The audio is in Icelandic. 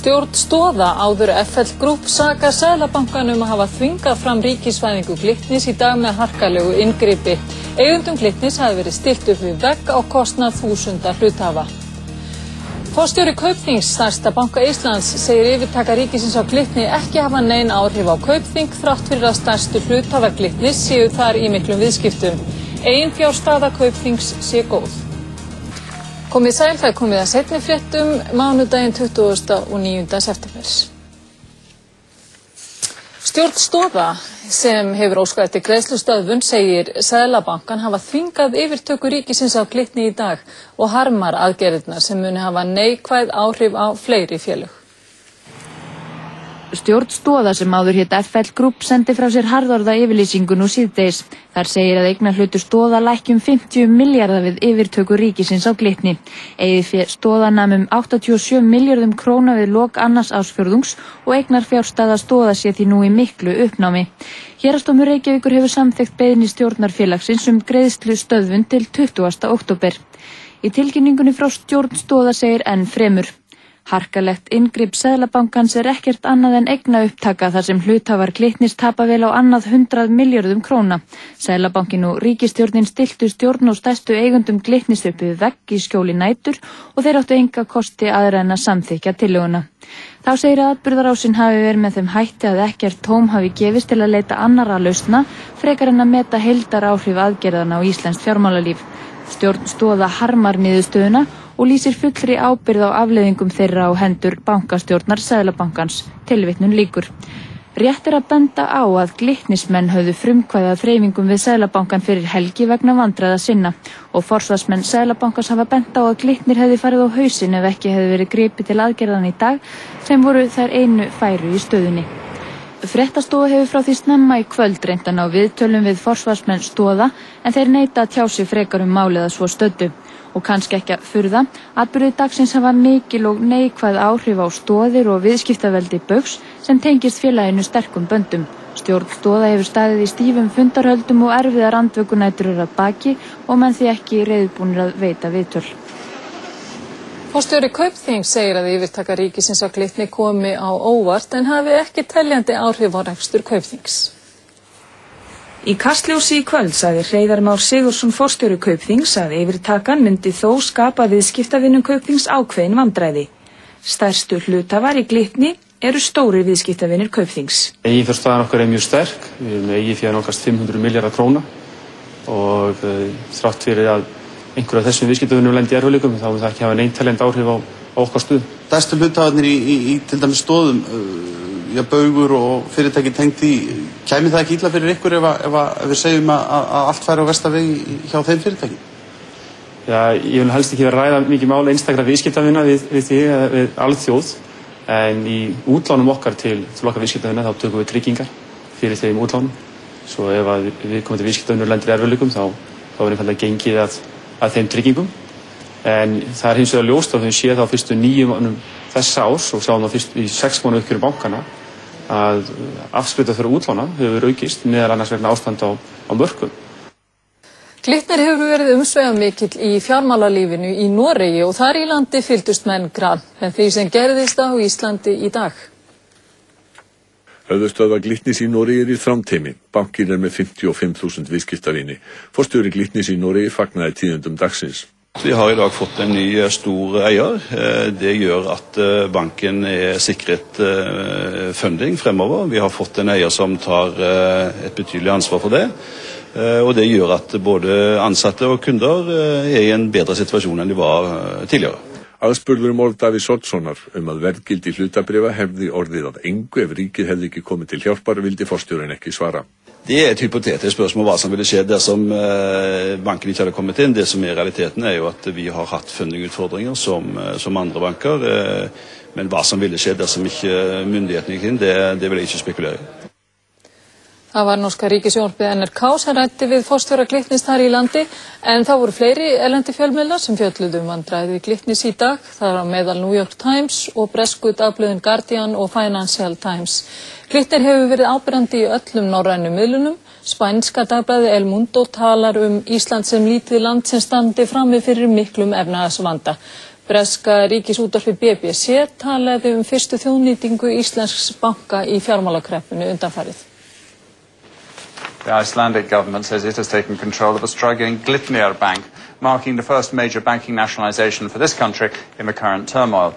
Stjórn Stoða, áður FL Group, sakar Seðlabankann að hafa þvingað fram ríkisvæðingu Glitnis í dag með harkalegu inngripi. Eigendum Glitnis hafi verið stillt upp við vegg á kostnað þúsunda hluthafa. Forstjóri Kaupþings, stærsta banka Íslands, segir yfirtaka ríkisins á Glitni ekki hafa nein áhrif á Kaupþing þrátt fyrir að stærstu hluthafar Glitnis séu þar í miklum viðskiptum. Eiginfjárstaða Kaupþings sé góð. Komið sæl, það komið að seinni fréttum mánudaginn 29. september. Stjórn Stoða, sem hefur óskað eftir greiðslustöðvun, segir Seðlabankann hafa þvingað yfirtöku ríkisins á Glitni í dag og harmar aðgerðirnar sem muni hafa neikvæð áhrif á fleiri félög. Stjórn Stoða, sem áður hét FL Group, sendi frá sér harðorða yfirlýsingu nú síðdegis. Þar segir að eignarhlutur Stoða lækki 50 milljarða við yfirtöku ríkisins á Glitni. Eigið fé Stoða nam 87 milljörðum króna við lok annars ársfjórðungs og eignarfjárstaða Stoða sé því nú í miklu uppnámi. Héraðsdómur Reykjavíkur hefur samþykkt beiðni stjórnarfélagsins greiðslu stöðvun til 20. október. Í tilkynningunni frá stjórn Stoða segir enn fremur: harkalegt inngrip Seðlabankans ekkert annað en eignaupptaka þar sem hluthafar Glitnis tapa vel á annað 100 milljörðum króna. Seðlabankinn og ríkisstjórnin stilltu stjórn og stærstu eigendum Glitnis upp við vegg í skjóli nætur og þeir áttu enga kosti aðra en að samþykkja tillöguna. Þá segir að atburðarásin hafi verið með þeim hætti að ekkert tóm hafi gefist til að leita annarra lausna frekar en að meta heildaráhrif aðgerðana á íslenskt fjármálalíf. Stjórn Stoða harmar niðurstöðuna og lýsir fullri ábyrgð á afleiðingum þeirra á hendur bankastjórnar Seðlabankans. Tilvitnun lýkur. Rétt að benda á að Glitnismenn höfðu frumkvæði að þreifingum við Seðlabankann fyrir helgi vegna vandræða sinna og forsvarsmenn Seðlabankans hafa bent á að Glitnir hefði farið á hausinn ef ekki hefði verið gripið til aðgerðanna í dag, sem voru þær einu færu í stöðunni. Fréttastofa hefur frá því snemma í kvöld reynt að ná viðtölum við forsvarsmenn Stoða en þeir neita að tjá sig frekar málið að svo stöddu. Og kannski ekki að furða, atburðir dagsins hafa mikil og neikvæð áhrif á Stoðir og viðskiptaveldi Baugs sem tengist félaginu sterkum böndum. Stjórn Stoða hefur staðið í stífum fundarhöldum og erfiðar andvökunætur að baki og menn því ekki reiðubúnir að veita viðtöl. Forstjóri Kaupþings segir að yfirtaka ríkisins á Glitni komi á óvart en hafi ekki teljandi áhrif á rekstur Kaupþings. Í Kastljósi í kvöld sagði Hreiðar Már Sigurðsson forstjóri Kaupþings að yfirtakan myndi þó skapa viðskiptavinum Kaupþings ákveðin vandræði. Stærstu hluthafar í Glitni eru stórir viðskiptavinir Kaupþings. Eiginfjárstaðan okkar mjög sterk, við erum með eigið fé nálgast 500 milljarða króna og þrátt fyrir að einhverja af þessum viðskiptavinum lendi í erfiðleikum þá mun það ekki hafa nein teljandi áhrif á okkar stöðu. Stærstu hluthafarnir í til dæmis Stoðum, Baugur og fyrirtæki tengt því, kæmi það ekki illa fyrir ykkur ef við segjum að allt færi á versta vegi hjá þeim fyrirtæki? Já, ég vil helst ekki vera að ræða mikið mála einstakra viðskiptavina við alþjóð, en í útlánum okkar til okkar viðskiptavina þá tökum við tryggingar fyrir þeim útlánum. Svo ef við komum til viðskiptavinur lendir í erfiðleikum þá einfaldlega gengið að þeim tryggingum. En það hins vegar ljóst að þau séð á fyrstu 9 mánuðum þessa árs og sáum það fyrst í 6 mánuðu uppgjörum bankana að afskriftir fyrir útlána hefur aukist meðal annars vegna ástand á mörkuðum. Glitnir hefur verið umsvifamikill í fjármálalífinu í Noregi og þar í landi fylgdust menn grann en því sem gerðist á Íslandi í dag. Höfuðstöðvar Glitnis i Norge i framtemi. Banken med 55.000 viðskiptavini. Forstjóri Glitnis i Norge fagnaði tíðindum dagsins. Vi har i dag fått en ny stor eier. Det gjør at banken sikret funding fremover. Vi har fått en eier som tar et betydelig ansvar for det. Og det gjør at både ansatte og kunder i en bedre situasjon enn de var tidligere. Aðspurður Davíðs Oddssonar að verðgildi hlutabréfa hefði orðið að engu ef ríkið hefði ekki komið til hjálpar vildi forstjórinn ekki svara. Det et hypotetisk spørsmål hva som ville skje dersom banken ikke hadde kommet inn. Det som realiteten jo at vi har hatt fundingutfordringer som andre banker. Men hva som ville skje dersom ikke myndighetene gikk inn, det vil jeg ikke spekulere i. Það var norska ríkissjónvarpið NRK sem ræddi við forstjóra Glitnis þar í landi en það voru fleiri erlendi fjölmiðlar sem fjölluðu vandræði Glitnis í dag. Það var á meðal New York Times og bresku dagblöðin Guardian og Financial Times. Glitnir hefur verið áberandi í öllum norrænum miðlunum. Spænska dagblaðið El Mundo talar Ísland sem lítið land sem standi frammi fyrir miklum efnahagsvanda. Breska ríkisútvarpið BBC talaði fyrstu þjóðnýtingu íslensks banka í fjármálakreppunni undanfarið. The Icelandic government says it has taken control of a struggling Glitnir bank, marking the first major banking nationalisation for this country in the current turmoil.